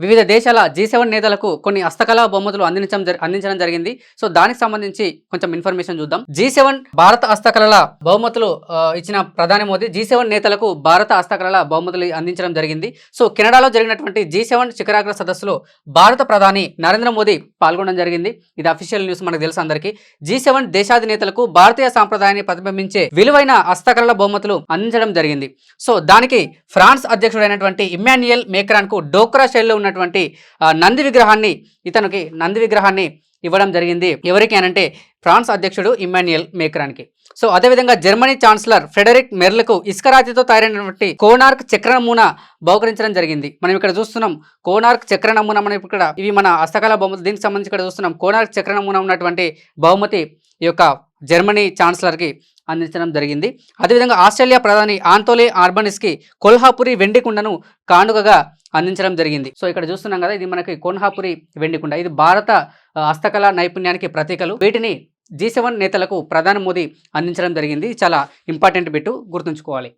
వివిధ దేశాల G7 నేతలకు కొన్ని హస్తకళా బహుమతులు అందించడం జరిగింది. సో దానికి సంబంధించి కొంచెం ఇన్ఫర్మేషన్ చూద్దాం. G7 భారత హస్తకళల బహుమతులు ఇచ్చిన ప్రధాని మోదీ G7 నేతలకు భారత హస్తకళల బహుమతులు అందించడం జరిగింది. సో కెనడాలో జరిగినటువంటి G7 శిఖరాగ్ర సదస్సులో భారత ప్రధాని నరేంద్ర మోదీ పాల్గొనడం జరిగింది. ఇది అఫీషియల్ న్యూస్, మనకు తెలుసు అందరికీ. G7 దేశాధినేతలకు భారతీయ సాంప్రదాయాన్ని ప్రతిబింబించే విలువైన హస్తకళల బహుమతులు అందించడం జరిగింది. సో దానికి ఫ్రాన్స్ అధ్యక్షుడైనటువంటి ఇమ్మాన్యుయల్ మేక్రాన్ కు డోక్రా శైలిలో ఉన్నటువంటి నంది విగ్రహాన్ని ఇవ్వడం జరిగింది. ఎవరికి అనంటే ఫ్రాన్స్ అధ్యక్షుడు ఇమ్మాన్యుయల్ మేక్రాన్కి. సో అదేవిధంగా జర్మనీ ఛాన్సలర్ ఫ్రెడరిక్ మెర్లకు ఇసుకరాతితో తయారైనటువంటి కోనార్క్ చక్ర నమూనా బహుకరించడం జరిగింది. మనం ఇక్కడ చూస్తున్నాం కోనార్క్ చక్ర నమూనా, మనం ఇక్కడ ఇవి మన హస్తకళ బహుమతి. దీనికి సంబంధించి ఇక్కడ చూస్తున్నాం కోనార్క్ చక్ర నమూనా ఉన్నటువంటి బహుమతి ఈ యొక్క జర్మనీ ఛాన్సలర్కి అందించడం జరిగింది. అదేవిధంగా ఆస్ట్రేలియా ప్రధాని ఆంటోనీ ఆల్బనీస్కి కొల్హాపురి వెండి కుండను కానుకగా అందించడం జరిగింది. సో ఇక్కడ చూస్తున్నాం కదా, ఇది మనకి కొల్హాపురి వెండి కుండ. ఇది భారత హస్తకళ నైపుణ్యానికి ప్రతీకలు. వీటిని G7 నేతలకు ప్రధాని మోదీ అందించడం జరిగింది. చాలా ఇంపార్టెంట్ బిట్టు, గుర్తుంచుకోవాలి.